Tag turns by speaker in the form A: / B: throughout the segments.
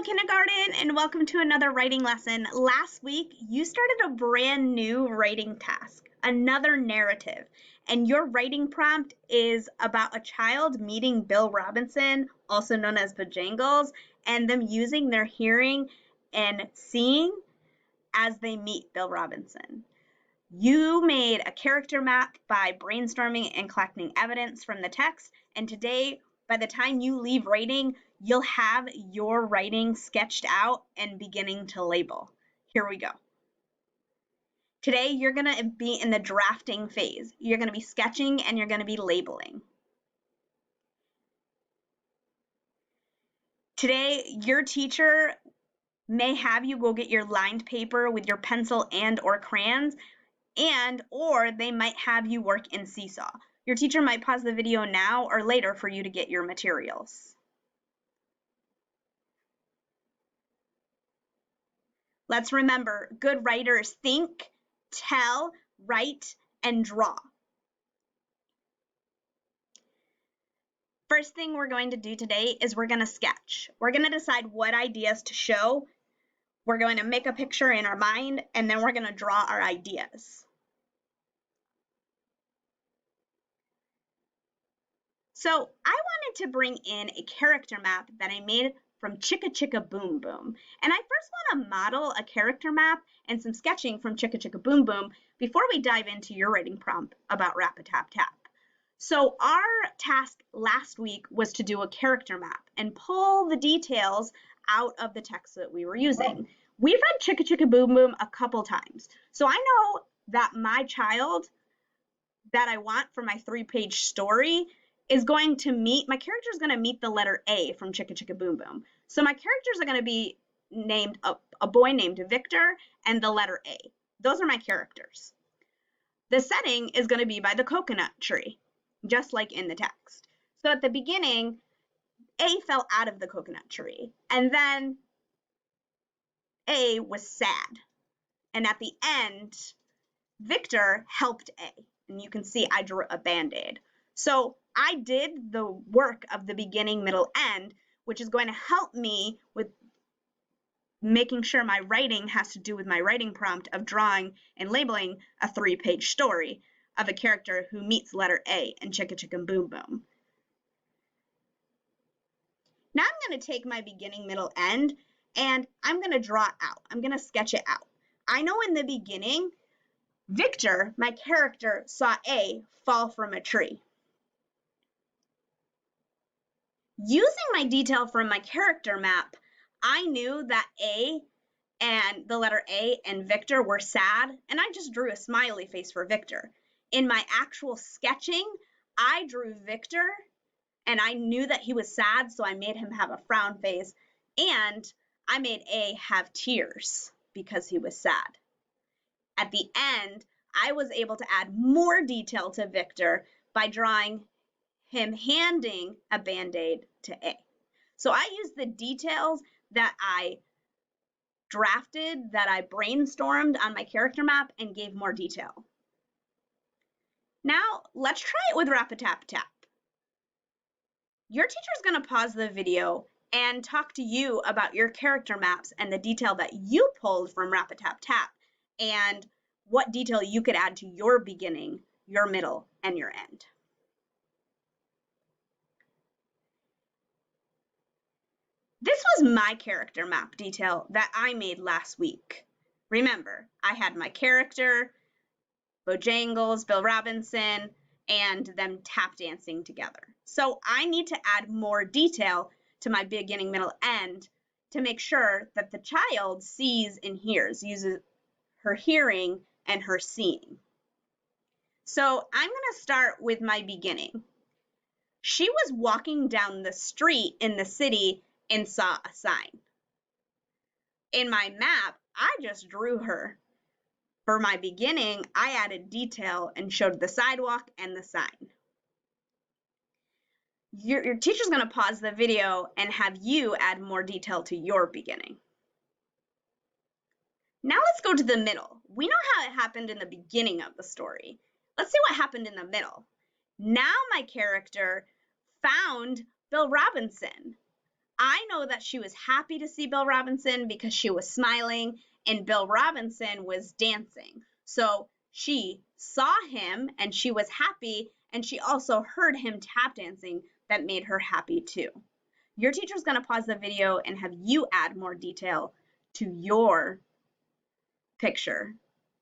A: kindergarten, and welcome to another writing lesson. Last week, you started a brand new writing task, another narrative, and your writing prompt is about a child meeting Bill Robinson, also known as Bojangles, and them using their hearing and seeing as they meet Bill Robinson. You made a character map by brainstorming and collecting evidence from the text, and today, by the time you leave writing, you'll have your writing sketched out and beginning to label. Here we go. Today, you're going to be in the drafting phase. You're going to be sketching and you're going to be labeling. Today, your teacher may have you go get your lined paper with your pencil and or crayons, or they might have you work in Seesaw. Your teacher might pause the video now or later for you to get your materials. Let's remember, good writers think, tell, write, and draw. First thing we're going to do today is we're going to sketch. We're going to decide what ideas to show. We're going to make a picture in our mind, and then we're going to draw our ideas. So I wanted to bring in a character map that I made from Chicka Chicka Boom Boom. And I first want to model a character map and some sketching from Chicka Chicka Boom Boom before we dive into your writing prompt about Rap-a-Tap-Tap. So our task last week was to do a character map and pull the details out of the text that we were using. We've read Chicka Chicka Boom Boom a couple times. So I know that my child that I want for my 3-page story is going to meet, my character is going to meet the letter A from Chicka Chicka Boom Boom. So my characters are going to be named a boy named Victor and the letter A. Those are my characters. The setting is going to be by the coconut tree, just like in the text. So at the beginning, A fell out of the coconut tree, and then A was sad. And at the end, Victor helped A. And you can see I drew a Band-Aid. So I did the work of the beginning, middle, end, which is going to help me with making sure my writing has to do with my writing prompt of drawing and labeling a 3-page story of a character who meets letter A in Chicka Chicka Boom Boom. Now I'm going to take my beginning, middle, end, and I'm going to draw it out. I'm going to sketch it out. I know in the beginning, Victor, my character, saw A fall from a tree. Using my detail from my character map, I knew that A and the letter A and Victor were sad, and I just drew a smiley face for Victor. In my actual sketching, I drew Victor, and I knew that he was sad, so I made him have a frown face, and I made A have tears because he was sad. At the end, I was able to add more detail to Victor by drawing him handing a Band-Aid to A. So I used the details that I drafted, that I brainstormed on my character map and gave more detail. Now, let's try it with Rap-a-Tap-Tap. Your teacher is going to pause the video and talk to you about your character maps and the detail that you pulled from Rap-a-Tap-Tap and what detail you could add to your beginning, your middle, and your end. This was my character map detail that I made last week. Remember, I had my character, Bojangles, Bill Robinson, and them tap dancing together. So I need to add more detail to my beginning, middle, end to make sure that the child sees and hears, uses her hearing and her seeing. So I'm going to start with my beginning. She was walking down the street in the city and saw a sign. In my map, I just drew her. For my beginning, I added detail and showed the sidewalk and the sign. Your teacher's going to pause the video and have you add more detail to your beginning. Now let's go to the middle. We know how it happened in the beginning of the story. Let's see what happened in the middle. Now my character found Bill Robinson. I know that she was happy to see Bill Robinson because she was smiling and Bill Robinson was dancing. So she saw him and she was happy, and she also heard him tap dancing that made her happy too. Your teacher's going to pause the video and have you add more detail to your picture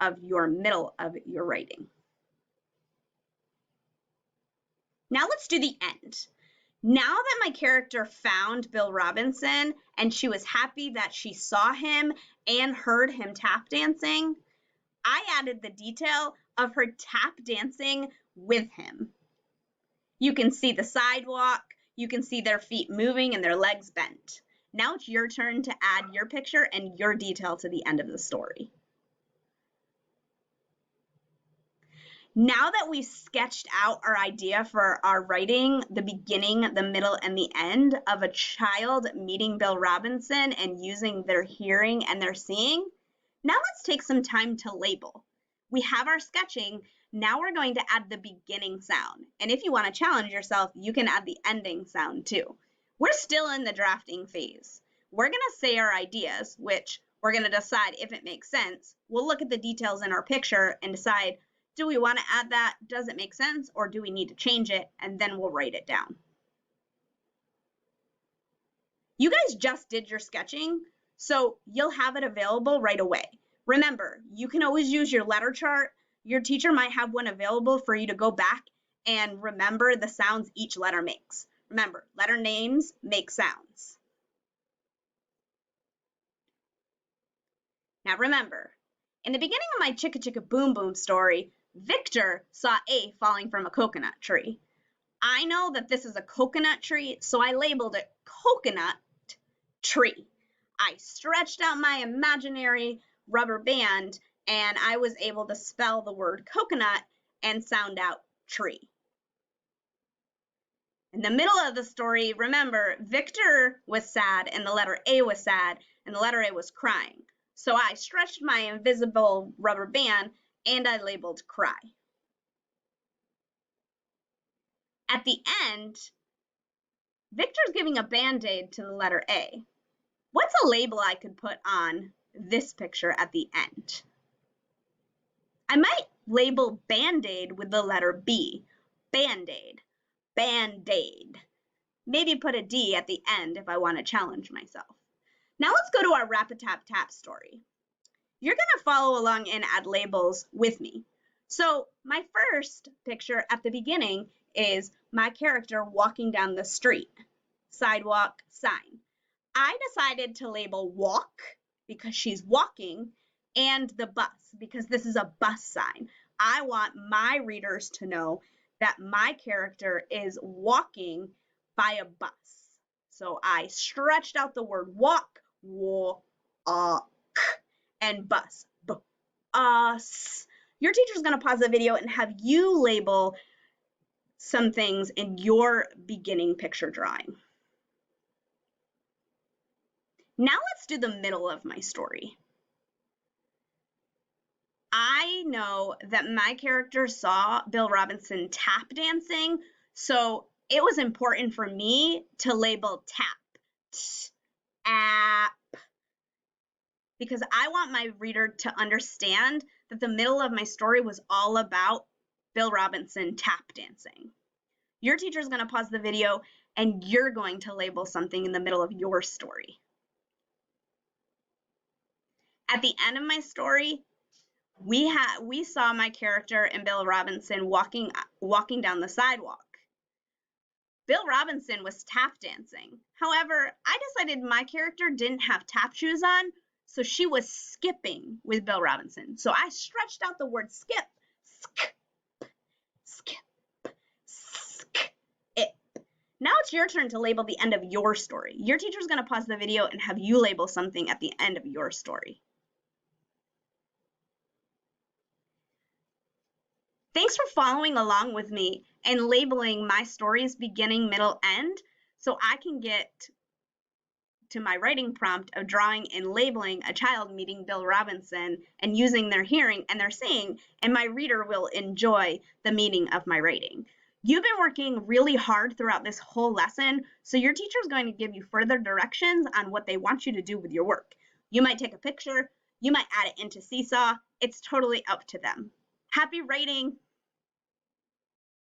A: of your middle of your writing. Now let's do the end. Now that my character found Bill Robinson and she was happy that she saw him and heard him tap dancing, I added the detail of her tap dancing with him. You can see the sidewalk, you can see their feet moving and their legs bent. Now it's your turn to add your picture and your detail to the end of the story. Now that we've sketched out our idea for our writing, the beginning, the middle, and the end of a child meeting Bill Robinson and using their hearing and their seeing, now let's take some time to label. We have our sketching, now we're going to add the beginning sound. And if you want to challenge yourself, you can add the ending sound too. We're still in the drafting phase. We're going to say our ideas, which we're going to decide if it makes sense. We'll look at the details in our picture and decide, do we want to add that? Does it make sense? Or do we need to change it? And then we'll write it down. You guys just did your sketching, so you'll have it available right away. Remember, you can always use your letter chart. Your teacher might have one available for you to go back and remember the sounds each letter makes. Remember, letter names make sounds. Now remember, in the beginning of my Chicka Chicka Boom Boom story, Victor saw A falling from a coconut tree. I know that this is a coconut tree, so I labeled it coconut tree. I stretched out my imaginary rubber band and I was able to spell the word coconut and sound out tree. In the middle of the story, remember, Victor was sad and the letter A was sad and the letter A was crying. So I stretched my invisible rubber band and I labeled cry. At the end, Victor's giving a Band-Aid to the letter A. What's a label I could put on this picture at the end? I might label Band-Aid with the letter B. Band-Aid. Band-Aid. Maybe put a D at the end if I want to challenge myself. Now let's go to our Rap-a-Tap-Tap story. You're going to follow along and add labels with me. So my first picture at the beginning is my character walking down the street. Sidewalk, sign. I decided to label walk because she's walking and the bus because this is a bus sign. I want my readers to know that my character is walking by a bus. So I stretched out the word walk, walk, and bus, bus. Your teacher's going to pause the video and have you label some things in your beginning picture drawing. Now let's do the middle of my story. I know that my character saw Bill Robinson tap dancing, so it was important for me to label tap, app, because I want my reader to understand that the middle of my story was all about Bill Robinson tap dancing. Your teacher's going to pause the video and you're going to label something in the middle of your story. At the end of my story, we saw my character and Bill Robinson walking down the sidewalk. Bill Robinson was tap dancing. However, I decided my character didn't have tap shoes on, so she was skipping with Bill Robinson. So I stretched out the word skip. Skip, skip, skip. Now it's your turn to label the end of your story. Your teacher's going to pause the video and have you label something at the end of your story. Thanks for following along with me and labeling my stories beginning, middle, end, so I can get to my writing prompt of drawing and labeling a child meeting Bill Robinson and using their hearing and their seeing, and my reader will enjoy the meaning of my writing. You've been working really hard throughout this whole lesson, so your teacher is going to give you further directions on what they want you to do with your work. You might take a picture, you might add it into Seesaw. It's totally up to them. Happy writing!